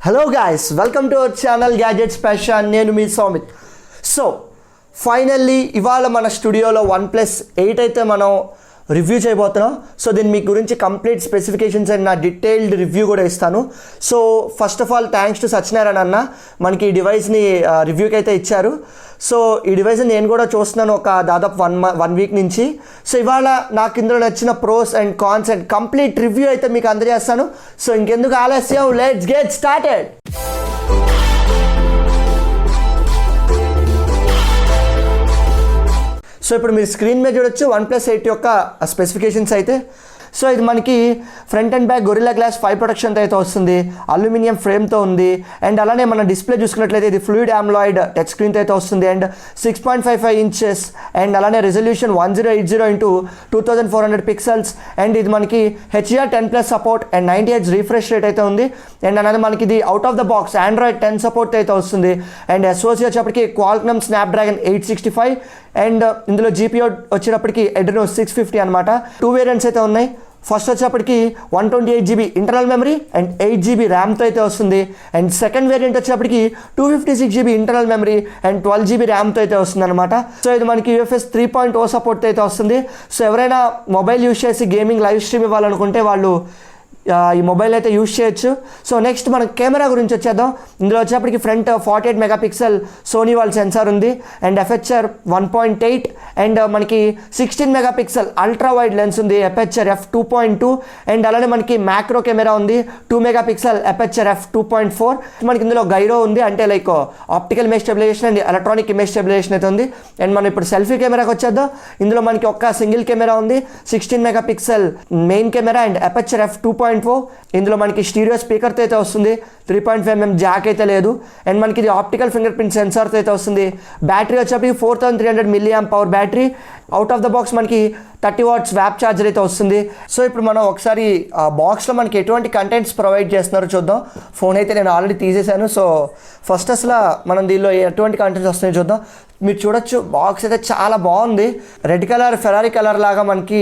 Hello guys, welcome to our channel gadgets passion. నేను మీ Soumith. So finally ఇవాళ మన స్టూడియోలో OnePlus 8 అయితే మనం రివ్యూ చేయబోతున్నాం. సో దీని మీ గురించి కంప్లీట్ స్పెసిఫికేషన్స్ అండ్ నా డీటెయిల్డ్ రివ్యూ కూడా ఇస్తాను. So first of all thanks to Satyanarayana అన్న, మనకి ఈ డివైస్ని రివ్యూకి అయితే ఇచ్చారు. సో ఈ డివైస్ని నేను కూడా చూస్తున్నాను ఒక దాదాపు వన్ వీక్ నుంచి. సో ఇవాళ నాకు ఇందులో నచ్చిన pros and cons and complete review అయితే మీకు అందజేస్తాను. సో ఇంకెందుకు ఆలస్యం, లెట్స్ గెట్ స్టార్టెడ్. సో ఇప్పుడు మీరు స్క్రీన్ మీద చూడొచ్చు OnePlus 8 యొక్క స్పెసిఫికేషన్స్ అయితే. సో ఇది మనకి front and back gorilla glass 5 ప్రొటెక్షన్తో అయితే వస్తుంది, అల్యూమినియం ఫ్రేమ్తో ఉంది. అండ్ అలానే మన డిస్ప్లే చూసుకున్నట్లయితే ఇది ఫ్లూయిడ్ AMOLED టచ్ స్క్రీన్తో అయితే వస్తుంది అండ్ 6.55 ఇంచెస్ అండ్ అలానే రెజల్యూషన్ 1080x2400 పిక్సెల్స్. అండ్ ఇది మనకి HDR10+ support and 90Hz refresh rate అయితే ఉంది. అండ్ అలానే మనకి ఇది out of the box Android 10 support అయితే వస్తుంది. అండ్ SoC వచ్చేప్పటికి Qualcomm Snapdragon 865 అండ్ ఇందులో GPU వచ్చేటప్పటికి Adreno 650 అనమాట. 2 వేరియంట్స్ అయితే ఉన్నాయి. ఫస్ట్ వచ్చేప్పటికి 128GB internal memory and 8GB ర్యామ్తో అయితే వస్తుంది. అండ్ సెకండ్ వేరియంట్ వచ్చేప్పటికి 256GB internal memory and 12GB ర్యామ్తో అయితే వస్తుంది అనమాట. సో ఇది మనకి UFS 3.0 సపోర్ట్తో అయితే వస్తుంది. సో ఎవరైనా మొబైల్ యూజ్ చేసి గేమింగ్ లైవ్ స్ట్రీమ్ ఇవ్వాలనుకుంటే వాళ్ళు ఈ మొబైల్ అయితే యూజ్ చేయొచ్చు. సో నెక్స్ట్ మనం కెమెరా గురించి వచ్చేద్దాం. ఇందులో వచ్చేప్పటికి ఫ్రంట్ 48 మెగాపిక్సెల్ సోనీ వాళ్ళ సెన్సార్ ఉంది అండ్ FHR 1.8 అండ్ మనకి 16 మెగాపిక్సెల్ అల్ట్రా వైడ్ లెన్స్ ఉంది, FHR f2.2. అండ్ అలానే మనకి మ్యాక్రో కెమెరా ఉంది, 2 మెగాపిక్సెల్ FHR f2.4. మనకి ఇందులో గైరో ఉంది, అంటే like optical image stabilisation and electronic image stabilisation అయితే ఉంది. అండ్ మనం ఇప్పుడు సెల్ఫీ కెమెరాకి వచ్చేద్దాం. ఇందులో మనకి ఒక్క సింగిల్ కెమెరా ఉంది, 16 megapixel main camera and FHR f2.4. ఇందులో మనకి స్టీరియో స్పీకర్తో అయితే వస్తుంది, 3.5mm జాక్ అయితే లేదు. అండ్ మనకి ఇది ఆప్టికల్ ఫింగర్ ప్రింట్ సెన్సార్తో అయితే వస్తుంది. బ్యాటరీ వచ్చేప్పటికి 4300 mAh battery. Out of the box మనకి 30 watts వ్యాప్ ఛార్జర్ అయితే వస్తుంది. సో ఇప్పుడు మనం ఒకసారి బాక్స్లో మనకి ఎటువంటి కంటెంట్స్ ప్రొవైడ్ చేస్తున్నారో చూద్దాం. ఫోన్ అయితే నేను ఆల్రెడీ తీసేశాను. సో ఫస్ట్ అసలు మనం దీనిలో ఎటువంటి కంటెంట్స్ వస్తున్నాయో చూద్దాం. మీరు చూడొచ్చు బాక్స్ అయితే చాలా బాగుంది, రెడ్ కలర్ ఫెరారీ కలర్ లాగా మనకి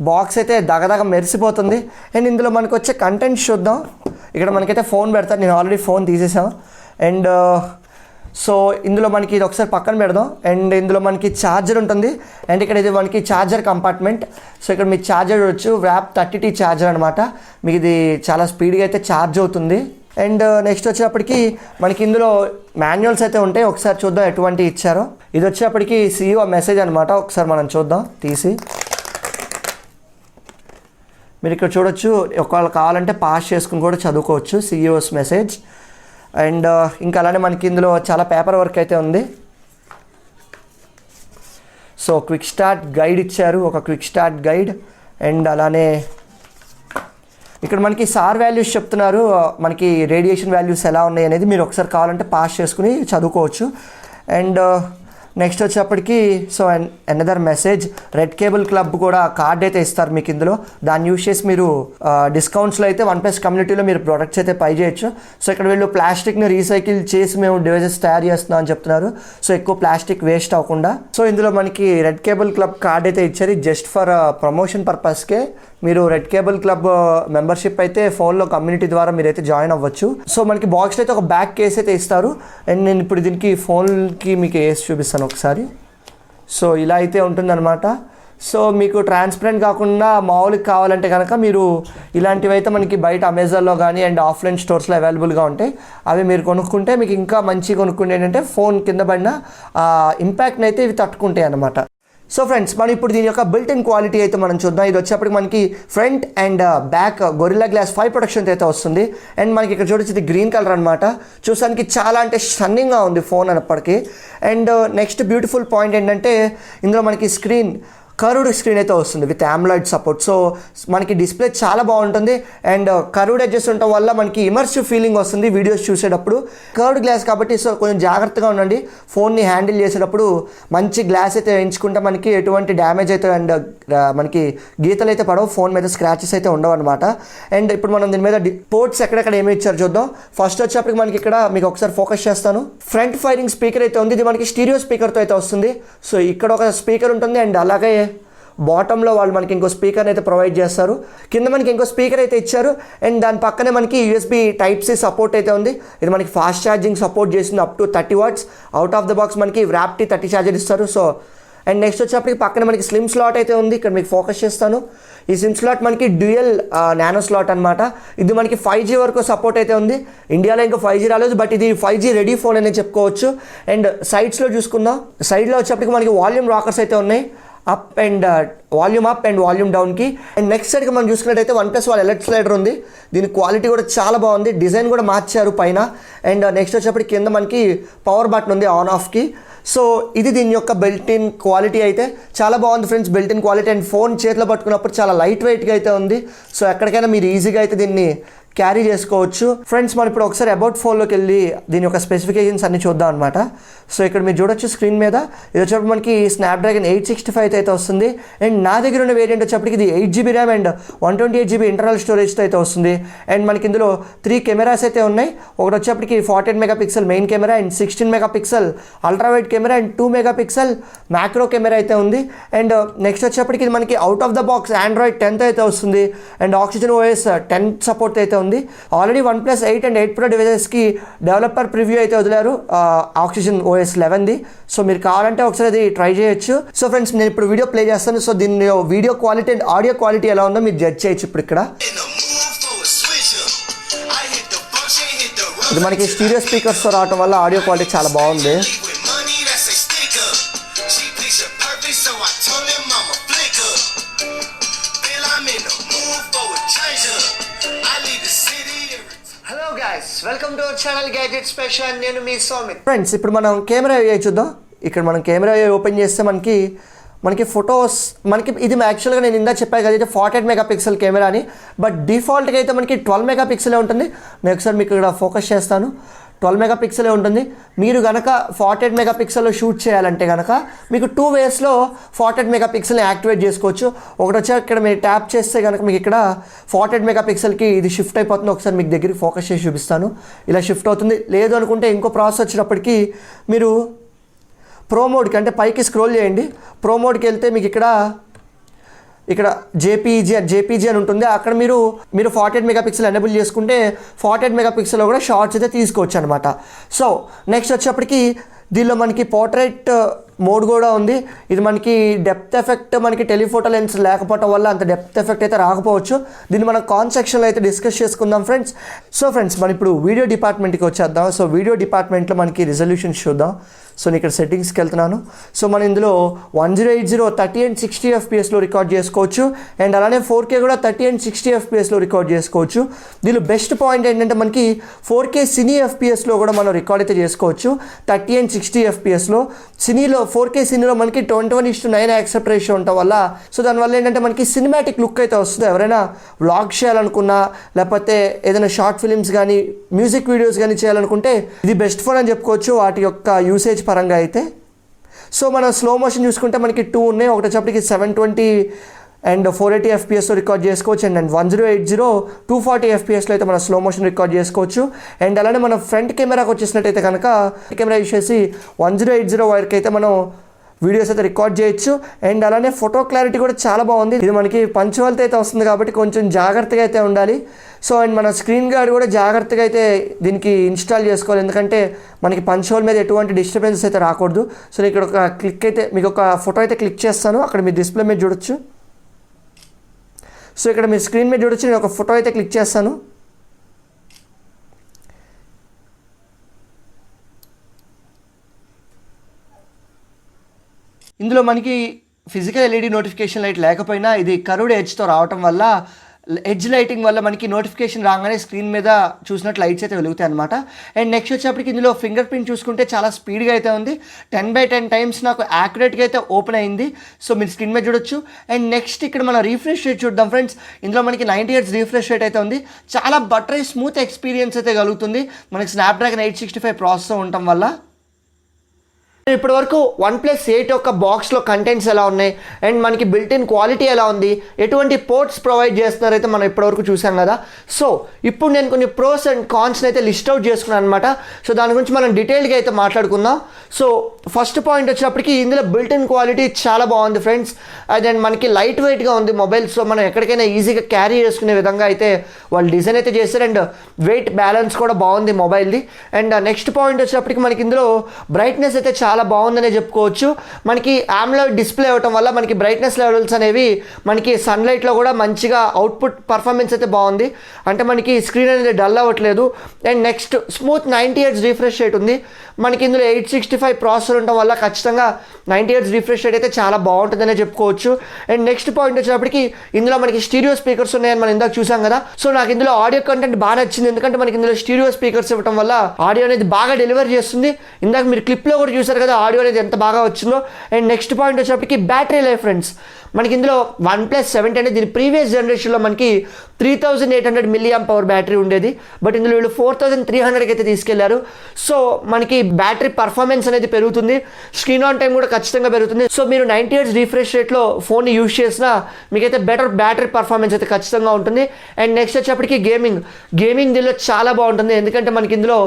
బాక్స్ అయితే దగదగ మెరిసిపోతుంది. అండ్ ఇందులో మనకు వచ్చే కంటెంట్స్ చూద్దాం. ఇక్కడ మనకైతే ఫోన్ పెడతారు, నేను ఆల్రెడీ ఫోన్ తీసేసాను. అండ్ సో ఇందులో మనకి ఇది ఒకసారి పక్కన పెడదాం. అండ్ ఇందులో మనకి ఛార్జర్ ఉంటుంది అండ్ ఇక్కడ ఇది మనకి ఛార్జర్ కంపార్ట్మెంట్. సో ఇక్కడ మీకు ఛార్జర్ చూడొచ్చు, వ్యాప్ 30T ఛార్జర్ అనమాట. మీకు ఇది చాలా స్పీడ్గా అయితే ఛార్జ్ అవుతుంది. అండ్ నెక్స్ట్ వచ్చేప్పటికి మనకి ఇందులో మాన్యువల్స్ అయితే ఉంటాయి, ఒకసారి చూద్దాం ఎటువంటి ఇచ్చారో. ఇది వచ్చేప్పటికి CEO మెసేజ్ అనమాట, ఒకసారి మనం చూద్దాం తీసి. మీరు ఇక్కడ చూడొచ్చు, ఒకవేళ కావాలంటే పాస్ చేసుకుని కూడా చదువుకోవచ్చు CEO's మెసేజ్. అండ్ ఇంకా అలానే మనకి ఇందులో చాలా పేపర్ వర్క్ అయితే ఉంది. సో క్విక్ స్టార్ట్ గైడ్ ఇచ్చారు, ఒక క్విక్ స్టార్ట్ గైడ్. అండ్ అలానే ఇక్కడ మనకి SAR వాల్యూస్ చెప్తున్నారు, మనకి రేడియేషన్ వాల్యూస్ ఎలా ఉన్నాయి అనేది మీరు ఒకసారి కావాలంటే పాస్ చేసుకుని చదువుకోవచ్చు. అండ్ నెక్స్ట్ వచ్చేప్పటికి so another message, red cable club కూడా కార్డ్ అయితే ఇస్తారు మీకు ఇందులో. దాన్ని యూజ్ చేసి మీరు డిస్కౌంట్స్లో అయితే OnePlus కమ్యూనిటీలో మీరు ప్రొడక్ట్స్ అయితే పై చేయొచ్చు. సో ఇక్కడ వీళ్ళు ప్లాస్టిక్ని రీసైకిల్ చేసి మేము డివైజెస్ తయారు చేస్తున్నాం అని చెప్తున్నారు. సో ఎక్కువ ప్లాస్టిక్ వేస్ట్ అవ్వకుండా. సో ఇందులో మనకి రెడ్ కేబుల్ క్లబ్ కార్డ్ అయితే ఇచ్చారు, జస్ట్ ఫర్ ప్రమోషన్ పర్పస్కే. మీరు రెడ్ కేబుల్ క్లబ్ మెంబర్షిప్ అయితే ఫోన్లో కమ్యూనిటీ ద్వారా మీరైతే జాయిన్ అవ్వచ్చు. సో మనకి బాక్స్లో అయితే ఒక బ్యాక్ కేస్ అయితే ఇస్తారు. అండ్ నేను ఇప్పుడు దీనికి ఫోన్కి మీకు వేసి చూపిస్తాను ఒకసారి. సో ఇలా అయితే ఉంటుందన్నమాట. సో మీకు ట్రాన్స్పరెంట్ కాకుండా మామూలుగా కావాలంటే కనుక మీరు ఇలాంటివి అయితే మనకి బయట అమెజాన్లో కానీ అండ్ ఆఫ్లైన్ స్టోర్స్లో అవైలబుల్గా ఉంటాయి. అవి మీరు కొనుక్కుంటే మీకు ఇంకా మంచిగా కొనుక్కుంటే ఏంటంటే ఫోన్ కింద పడిన ఇంపాక్ట్ని అయితే ఇవి తట్టుకుంటాయి అన్నమాట. సో ఫ్రెండ్స్, మనం ఇప్పుడు దీని యొక్క బిల్ట్ ఇన్ క్వాలిటీ అయితే మనం చూద్దాం. ఇది వచ్చేప్పటికి మనకి front and back gorilla glass 5 protection అయితే వస్తుంది. అండ్ మనకి ఇక్కడ చూడొచ్చు ఇది గ్రీన్ కలర్ అనమాట. చూసానికి చాలా అంటే స్టన్నింగ్గా ఉంది ఫోన్ అన్నప్పటికీ. అండ్ నెక్స్ట్ బ్యూటిఫుల్ పాయింట్ ఏంటంటే ఇందులో మనకి స్క్రీన్ కర్వ్డ్ స్క్రీన్ అయితే వస్తుంది విత్ AMOLED సపోర్ట్. సో మనకి డిస్ప్లే చాలా బాగుంటుంది అండ్ కర్వ్డ్ ఎడ్జెస్ ఉండటం వల్ల మనకి ఇమర్సివ్ ఫీలింగ్ వస్తుంది వీడియోస్ చూసేటప్పుడు. కర్వ్డ్ గ్లాస్ కాబట్టి సో కొంచెం జాగ్రత్తగా ఉండండి ఫోన్ని హ్యాండిల్ చేసేటప్పుడు. మంచి గ్లాస్ అయితే ఎంచుకుంటే మనకి ఎటువంటి డ్యామేజ్ అయితే అండ్ మనకి గీతలు అయితే పడవు, ఫోన్ మీద స్క్రాచెస్ అయితే ఉండవు అనమాట. అండ్ ఇప్పుడు మనం దీని మీద పోర్ట్స్ ఎక్కడెక్కడ ఏమి ఇచ్చారు చూద్దాం. ఫస్ట్ వచ్చేప్పటికి మనకి ఇక్కడ మీకు ఒకసారి ఫోకస్ చేస్తాను. ఫ్రంట్ ఫైరింగ్ స్పీకర్ అయితే ఉంది, ఇది మనకి స్టీరియో స్పీకర్తో అయితే వస్తుంది. సో ఇక్కడ ఒక స్పీకర్ ఉంటుంది అండ్ అలాగే బాటంలో వాళ్ళు మనకి ఇంకో స్పీకర్ అయితే ప్రొవైడ్ చేస్తారు, కింద మనకి ఇంకో స్పీకర్ అయితే ఇచ్చారు. అండ్ దాని పక్కనే మనకి యూఎస్బి టైప్ సి సపోర్ట్ అయితే ఉంది. ఇది మనకి ఫాస్ట్ ఛార్జింగ్ సపోర్ట్ చేస్తుంది up to 30 watts. Out of the box మనకి వ్రాప్టీ 30 ఛార్జర్ ఇస్తారు. సో అండ్ నెక్స్ట్ వచ్చేప్పటికి పక్కన మనకి స్లిమ్ స్లాట్ అయితే ఉంది. ఇక్కడ మీకు ఫోకస్ చేస్తాను. ఈ స్లిమ్ స్లాట్ మనకి డ్యూయల్ నానో స్లాట్ అనమాట. ఇది మనకి 5G వరకు సపోర్ట్ అయితే ఉంది. ఇండియాలో ఇంకా 5G రాలేదు, బట్ ఇది 5G రెడీ ఫోన్ అని చెప్పుకోవచ్చు. అండ్ సైడ్స్లో చూసుకుందాం. సైడ్లో వచ్చేప్పటికి మనకి వాల్యూమ్ రాకర్స్ అయితే ఉన్నాయి, up and volume up and volume డౌన్కి. అండ్ నెక్స్ట్ సైడ్కి మనం చూసుకున్నట్టయితే OnePlus వాళ్ళ ఎలర్ట్ స్లైడర్ ఉంది. దీని క్వాలిటీ కూడా చాలా బాగుంది, డిజైన్ కూడా మార్చారు పైన. అండ్ నెక్స్ట్ వచ్చేప్పటికి కింద మనకి పవర్ బటన్ ఉంది ఆన్ ఆఫ్కి. సో ఇది దీని యొక్క బిల్ట్ ఇన్ క్వాలిటీ అయితే చాలా బాగుంది friends, built in quality. And phone చేతిలో పట్టుకున్నప్పుడు చాలా లైట్ వెయిట్గా అయితే ఉంది. సో ఎక్కడికైనా మీరు ఈజీగా అయితే దీన్ని క్యారీ చేసుకోవచ్చు. ఫ్రెండ్స్ మనం ఇప్పుడు ఒకసారి అబౌట్ ఫోన్లోకి వెళ్ళి దీని యొక్క స్పెసిఫికేషన్స్ అన్ని చూద్దాం అనమాట. సో ఇక్కడ మీరు చూడొచ్చు స్క్రీన్ మీద, ఇది వచ్చేప్పుడు మనకి స్నాప్డ్రాగన్ 865 అయితే వస్తుంది. అండ్ నా దగ్గర ఉన్న వేరియంట్ వచ్చేప్పటికి ఇది 8GB RAM and 128GB internal స్టోరేజ్తో అయితే వస్తుంది. అండ్ మనకి ఇందులో 3 కెమెరాస్ అయితే ఉన్నాయి. ఒకటి వచ్చేప్పటికి 48 megapixel main camera and 16 megapixel ultra wide camera and 2 megapixel macro camera అయితే ఉంది. అండ్ నెక్స్ట్ వచ్చేప్పటికి ఇది మనకి out of the box Android 10 అయితే వస్తుంది. అండ్ Oxygen OS 10 సపోర్ట్ అయితే ఉంది. ఆల్రెడీ OnePlus 8 అండ్ 8 Pro డివైజెస్కి డెవలపర్ ప్రివ్యూ అయితే వదిలారు Oxygen OS 11ది. సో మీరు కావాలంటే ఒకసారి అది ట్రై చేయొచ్చు. సో ఫ్రెండ్స్ నేను ఇప్పుడు వీడియో ప్లే చేస్తాను. సో దీని video quality and audio quality ఎలా ఉందో మీరు జడ్జ్ చేయొచ్చు. ఇప్పుడు ఇక్కడ ఇది మనకి స్టీరియో స్పీకర్స్తో రావడం వల్ల ఆడియో క్వాలిటీ చాలా బాగుంది. Welcome to our channel gadget special. నేను మీ సౌమిత్. ఫ్రెండ్స్ ఇప్పుడు మనం కెమెరా చూద్దాం. ఇక్కడ మనం కెమెరా ఓపెన్ చేస్తే మనకి ఫొటోస్ ఇది యాక్చువల్గా నేను ఇందా చెప్పాను కదా, అయితే 48 మెగాపిక్సెల్ కెమెరా అని. బట్ డిఫాల్ట్గా అయితే మనకి 12 మెగాపిక్సెలే ఉంటుంది. నేను ఒకసారి మీకు ఇక్కడ ఫోకస్ చేస్తాను. 12 మెగాపిక్సెలే ఉంటుంది. మీరు కనుక 48 మెగాపిక్సెల్లో షూట్ చేయాలంటే కనుక మీకు 2 వేస్లో 48 మెగాపిక్సెల్ని యాక్టివేట్ చేసుకోవచ్చు. ఒకటి వచ్చి ఇక్కడ మీరు ట్యాప్ చేస్తే కనుక మీకు ఇక్కడ 48 మెగాపిక్సెల్కి ఇది షిఫ్ట్ అయిపోతుంది. ఒకసారి మీకు దగ్గరికి ఫోకస్ చేసి చూపిస్తాను. ఇలా షిఫ్ట్ అవుతుంది. లేదు అనుకుంటే ఇంకో ప్రాసెస్ వచ్చినప్పటికీ మీరు ప్రో మోడ్కి అంటే పైకి స్క్రోల్ చేయండి. ప్రో మోడ్కి వెళ్తే మీకు ఇక్కడ జేపీజీ అని ఉంటుంది. అక్కడ మీరు 48 మెగాపిక్సెల్ ఎనేబుల్ చేసుకుంటే 48 మెగాపిక్సెల్లో కూడా షార్ట్స్ అయితే తీసుకోవచ్చు అనమాట. సో నెక్స్ట్ వచ్చేప్పటికి దీనిలో మనకి పోర్ట్రేట్ మోడ్ కూడా ఉంది. ఇది మనకి డెప్త్ ఎఫెక్ట్ మనకి టెలిఫోటో లెన్స్ లేకపోవడం వల్ల అంత డెప్త్ ఎఫెక్ట్ అయితే రాకపోవచ్చు. దీన్ని మనం కాన్ సెక్షన్లో అయితే డిస్కస్ చేసుకుందాం ఫ్రెండ్స్. సో ఫ్రెండ్స్ మనం ఇప్పుడు వీడియో డిపార్ట్మెంట్కి వచ్చేద్దాం. సో వీడియో డిపార్ట్మెంట్లో మనకి రిజల్యూషన్స్ చూద్దాం. సో నేను ఇక్కడ సెట్టింగ్స్కి వెళ్తున్నాను. సో మనం ఇందులో 1080 30 and 60 FPSలో రికార్డ్ చేసుకోవచ్చు. అండ్ అలానే 4K కూడా 30 and 60 FPSలో రికార్డ్ చేసుకోవచ్చు. దీనిలో బెస్ట్ పాయింట్ ఏంటంటే మనకి 4K సినీ FPSలో కూడా మనం రికార్డ్ అయితే చేసుకోవచ్చు 30 and 60 FPSలో. 4K సినీలో మనకి 21:9 యాక్సెప్ట్ రేషియో ఉండటం వల్ల సో దానివల్ల ఏంటంటే మనకి సినిమాటిక్ లుక్ అయితే వస్తుంది. ఎవరైనా వ్లాగ్ చేయాలనుకున్నా లేకపోతే ఏదైనా షార్ట్ ఫిలిమ్స్ కానీ మ్యూజిక్ వీడియోస్ కానీ చేయాలనుకుంటే ఇది బెస్ట్ ఫోన్ అని చెప్పుకోవచ్చు వాటి యొక్క యూసేజ్ పరంగా అయితే. సో మనం స్లో మోషన్ చూసుకుంటే మనకి 2 ఉన్నాయి. ఒకటి వచ్చేప్పటికి 720 అండ్ 480 FPSలో రికార్డ్ చేసుకోవచ్చు. అండ్ 1080 240 FPSలో అయితే మనం స్లో మోషన్ రికార్డ్ చేసుకోవచ్చు. అండ్ అలానే మనం ఫ్రంట్ కెమెరాకి వచ్చేసినట్టయితే కనుక కెమెరా యూస్ చేసి 1080 వరకు అయితే మనం వీడియోస్ అయితే రికార్డ్ చేయొచ్చు. అండ్ అలానే ఫోటో క్లారిటీ కూడా చాలా బాగుంది. ఇది మనకి పంచువల్తో అయితే వస్తుంది కాబట్టి కొంచెం జాగ్రత్తగా అయితే ఉండాలి. సో అండ్ మన స్క్రీన్ గార్డ్ కూడా జాగ్రత్తగా అయితే దీనికి ఇన్స్టాల్ చేసుకోవాలి, ఎందుకంటే మనకి పంచువల్ మీద ఎటువంటి డిస్టర్బెన్స్ అయితే రాకూడదు. సో నేను ఇక్కడ ఒక క్లిక్ అయితే మీకు ఒక ఫోటో అయితే క్లిక్ చేస్తాను. అక్కడ మీ డిస్ప్లే మీద చూడొచ్చు. సో ఇక్కడ మీ స్క్రీన్ మీద చూడొచ్చు. నేను ఒక ఫోటో అయితే క్లిక్ చేస్తాను. ఇందులో మనకి ఫిజికల్ ఎల్ఈడి నోటిఫికేషన్ లైట్ లేకపోయినా ఇది కర్వ్డ్ ఎడ్జ్తో రావటం వల్ల ఎడ్జ్ లైటింగ్ వల్ల మనకి నోటిఫికేషన్ రాగానే స్క్రీన్ మీద చూసినట్టు లైట్స్ అయితే వెలుగుతాయి అనమాట. అండ్ నెక్స్ట్ వచ్చేప్పటికి ఇందులో ఫింగర్ ప్రింట్ చూసుకుంటే చాలా స్పీడ్గా అయితే ఉంది. 10/10 టైమ్స్ నాకు యాక్యురేట్గా అయితే ఓపెన్ అయింది. సో మీరు స్క్రీన్ మీద చూడొచ్చు. అండ్ నెక్స్ట్ ఇక్కడ మనం రీఫ్రెష్ రేట్ చూద్దాం ఫ్రెండ్స్. ఇందులో మనకి 90 Hz రీఫ్రెష్ రేట్ అయితే ఉంది. చాలా బటరీ స్మూత్ ఎక్స్పీరియన్స్ అయితే కలుగుతుంది మనకి స్నాప్డ్రాగన్ 865 ప్రాసెసర్ ఉండటం వల్ల. ఇప్పటి వరకు OnePlus 8 యొక్క బాక్స్లో కంటెంట్స్ ఎలా ఉన్నాయి అండ్ మనకి బిల్ట్-ఇన్ క్వాలిటీ ఎలా ఉంది, ఎటువంటి పోర్ట్స్ ప్రొవైడ్ చేస్తున్నారైతే మనం ఇప్పటివరకు చూసాం కదా. సో ఇప్పుడు నేను కొన్ని ప్రోస్ అండ్ కాన్స్ని అయితే లిస్ట్ అవుట్ చేసుకున్నాను అనమాట. సో దాని గురించి మనం డీటెయిల్గా అయితే మాట్లాడుకుందాం. సో ఫస్ట్ పాయింట్ వచ్చేటప్పటికి ఇందులో బిల్ట్-ఇన్ క్వాలిటీ చాలా బాగుంది ఫ్రెండ్స్. అండ్ మనకి లైట్ వెయిట్గా ఉంది మొబైల్. సో మనం ఎక్కడికైనా ఈజీగా క్యారీ చేసుకునే విధంగా అయితే వాళ్ళు డిజైన్ అయితే చేస్తారు అండ్ వెయిట్ బ్యాలెన్స్ కూడా బాగుంది మొబైల్ది. అండ్ నెక్స్ట్ పాయింట్ వచ్చేటప్పటికి మనకి ఇందులో బ్రైట్నెస్ అయితే చాలా బాగుందనే చెప్పుకోవచ్చు. మనకి AMOLED డిస్ప్లే అవ్వటం వల్ల మనకి బ్రైట్నెస్ లెవెల్స్ అనేవి మనకి సన్లైట్లో కూడా మంచిగా అవుట్పుట్ పర్ఫార్మెన్స్ అయితే బాగుంది. అంటే మనకి స్క్రీన్ అనేది డల్ అవ్వట్లేదు. And next smooth 90 Hz refresh rate ఉంది. మనకి ఇందులో 865 ప్రాసెసర్ ఉండటం వల్ల ఖచ్చితంగా 90 Hz రిఫ్రెష్ రేట్ అయితే చాలా బాగుంటుందనే చెప్పుకోవచ్చు. అండ్ నెక్స్ట్ పాయింట్ వచ్చేటప్పటికి ఇందులో మనకి స్టీరియో స్పీకర్స్ ఉన్నాయని మనం ఇందాక చూసాం కదా. సో నాకు ఇందులో ఆడియో కంటెంట్ బాగా నచ్చింది, ఎందుకంటే మనకి ఇందులో స్టీరియో స్పీకర్స్ ఇవ్వడం వల్ల ఆడియో అనేది బాగా డెలివర్ చేస్తుంది. ఇందాక మీరు క్లిప్లో కూడా చూసారు కదా ఆడియో అనేది ఎంత బాగా వచ్చిందో. అండ్ నెక్స్ట్ పాయింట్ వచ్చేటప్పటికి బ్యాటరీ లైఫ్ ఫ్రెండ్స్. మనకి ఇందులో OnePlus 7 అంటే దీని ప్రీవియస్ జనరేషన్లో మనకి 3800 mAh బ్యాటరీ ఉండేది. బట్ ఇందులో వీళ్ళు 4300కి అయితే తీసుకెళ్లారు. సో మనకి బ్యాటరీ పర్ఫార్మెన్స్ అనేది పెరుగుతుంది, స్క్రీన్ ఆన్ టైం కూడా ఖచ్చితంగా పెరుగుతుంది. సో మీరు 90 Hz రిఫ్రెష్ రేట్లో ఫోన్ని యూజ్ చేసినా మీకైతే బెటర్ బ్యాటరీ పర్ఫార్మెన్స్ అయితే ఖచ్చితంగా ఉంటుంది. అండ్ నెక్స్ట్ వచ్చేప్పటికి గేమింగ్ దీనిలో చాలా బాగుంటుంది, ఎందుకంటే మనకి ఇందులో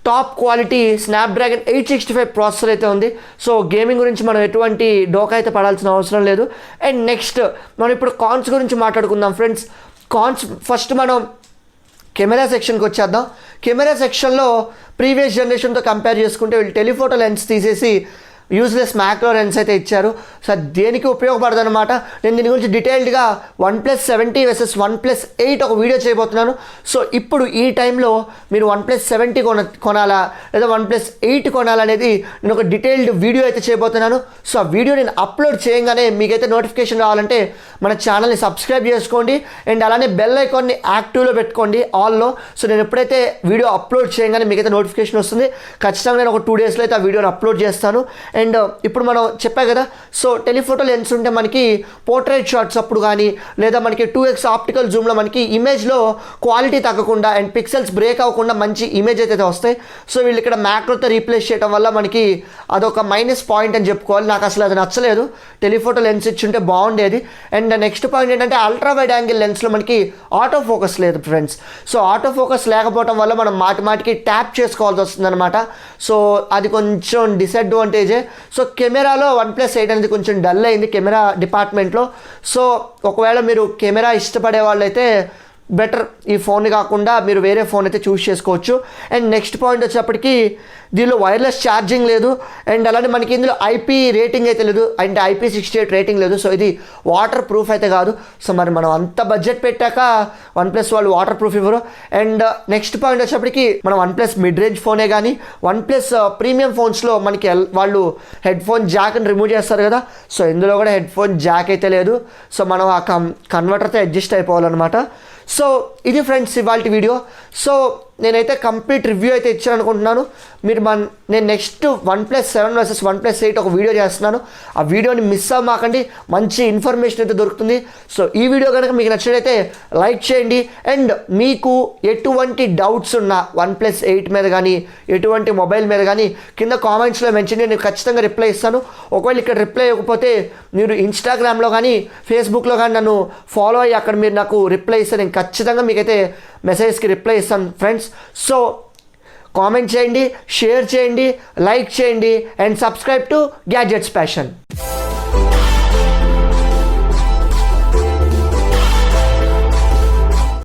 టాప్ క్వాలిటీ స్నాప్డ్రాగన్ 865 ప్రాసెసర్ అయితే ఉంది. సో గేమింగ్ గురించి మనం ఎటువంటి డోకా అయితే పడాల్సిన అవసరం లేదు. అండ్ నెక్స్ట్ మనం ఇప్పుడు కాన్స్ గురించి మాట్లాడుకుందాం ఫ్రెండ్స్. కాన్స్ ఫస్ట్ మనం కెమెరా సెక్షన్కి వచ్చేద్దాం. కెమెరా సెక్షన్లో ప్రీవియస్ జనరేషన్తో కంపేర్ చేసుకుంటే వీళ్ళు టెలిఫోటో లెన్స్ తీసేసి యూజ్లెస్ మ్యాక్రో లెన్స్ అయితే ఇచ్చారు. సో దేనికి ఉపయోగపడదు అనమాట. నేను దీని గురించి డీటెయిల్డ్గా OnePlus 70 వర్సెస్ OnePlus 8 ఒక వీడియో చేయబోతున్నాను. సో ఇప్పుడు ఈ టైంలో మీరు OnePlus 70 కొనాలా లేదా OnePlus 8 కొనాలనేది నేను ఒక డీటెయిల్డ్ వీడియో అయితే చేయబోతున్నాను. సో ఆ వీడియో నేను అప్లోడ్ చేయగానే మీకైతే నోటిఫికేషన్ రావాలంటే మన ఛానల్ని సబ్స్క్రైబ్ చేసుకోండి అండ్ అలానే బెల్ ఐకాన్ని యాక్టివ్లో పెట్టుకోండి ఆల్లో. సో నేను ఎప్పుడైతే వీడియో అప్లోడ్ చేయగానే మీకైతే నోటిఫికేషన్ వస్తుంది. ఖచ్చితంగా నేను ఒక 2 డేస్లో అయితే ఆ వీడియోని అప్లోడ్ చేస్తాను. అండ్ ఇప్పుడు మనం చెప్పా కదా, సో టెలిఫోటో లెన్స్ ఉంటే మనకి పోర్ట్రేట్ షాట్స్ అప్పుడు కానీ లేదా మనకి 2x ఆప్టికల్ జూమ్లో మనకి ఇమేజ్లో క్వాలిటీ తగ్గకుండా అండ్ పిక్సెల్స్ బ్రేక్ అవ్వకుండా మంచి ఇమేజ్ అయితే వస్తాయి. సో వీళ్ళు ఇక్కడ మ్యాక్రోతో రీప్లేస్ చేయడం వల్ల మనకి అదొక మైనస్ పాయింట్ అని చెప్పుకోవాలి. నాకు అసలు అది నచ్చలేదు, టెలిఫోటో లెన్స్ ఇచ్చుంటే బాగుండేది. అండ్ నెక్స్ట్ పాయింట్ ఏంటంటే అల్ట్రా వైడ్ యాంగిల్ లెన్స్లో మనకి ఆటో ఫోకస్ లేదు ఫ్రెండ్స్. సో ఆటో ఫోకస్ లేకపోవడం వల్ల మనం మాటికి ట్యాప్ చేసుకోవాల్సి వస్తుంది అనమాట. సో అది కొంచెం డిసడ్వాంటేజే. సో కెమెరాలో OnePlus 8 అనేది కొంచెం డల్ అయింది కెమెరా డిపార్ట్మెంట్లో. సో ఒకవేళ మీరు కెమెరా ఇష్టపడే వాళ్ళైతే బెటర్ ఈ ఫోన్ కాకుండా మీరు వేరే ఫోన్ అయితే చూస్ చేసుకోవచ్చు. అండ్ నెక్స్ట్ పాయింట్ వచ్చేప్పటికి దీనిలో వైర్లెస్ ఛార్జింగ్ లేదు అండ్ అలానే మనకి ఇందులో IP రేటింగ్ అయితే లేదు, అంటే IP68 రేటింగ్ లేదు. సో ఇది వాటర్ ప్రూఫ్ అయితే కాదు. సో మరి మనం అంత బడ్జెట్ పెట్టాక OnePlus వాళ్ళు వాటర్ ప్రూఫ్ ఇవ్వరు. అండ్ నెక్స్ట్ పాయింట్ వచ్చేప్పటికి మనం OnePlus మిడ్ రేంజ్ ఫోనే కానీ OnePlus ప్రీమియం ఫోన్స్లో మనకి వాళ్ళు హెడ్ ఫోన్ జాక్ని రిమూవ్ చేస్తారు కదా. సో ఇందులో కూడా హెడ్ ఫోన్ జాక్ అయితే లేదు. సో మనం ఆ కన్వర్టర్తో అడ్జస్ట్ అయిపోవాలన్నమాట. సో ఇది ఫ్రెండ్స్ ఇవాల్టి వీడియో. సో నేనైతే కంప్లీట్ రివ్యూ అయితే ఇచ్చాను అనుకుంటున్నాను. నేను నెక్స్ట్ OnePlus 7 వర్సెస్ OnePlus 8 ఒక వీడియో చేస్తున్నాను. ఆ వీడియోని మిస్ అవ్వమాకండి, మంచి ఇన్ఫర్మేషన్ అయితే దొరుకుతుంది. సో ఈ వీడియో కనుక మీకు నచ్చినట్లయితే లైక్ చేయండి. అండ్ మీకు ఎటువంటి డౌట్స్ ఉన్నా OnePlus 8 మీద కానీ ఎటువంటి మొబైల్ మీద కానీ కింద కామెంట్స్లో మెన్షన్ చేయండి, నేను ఖచ్చితంగా రిప్లై ఇస్తాను. ఒకవేళ ఇక్కడ రిప్లై ఇవ్వకపోతే మీరు ఇన్స్టాగ్రామ్లో కానీ ఫేస్బుక్లో కానీ నన్ను ఫాలో అయ్యి అక్కడ మీరు నాకు రిప్లై ఇస్తే నేను ఖచ్చితంగా మీకైతే మెసేజ్కి రిప్లై ఇస్తాను ఫ్రెండ్స్. సో కామెంట్ చేయండి, షేర్ చేయండి, లైక్ చేయండి and subscribe to gadgets passion.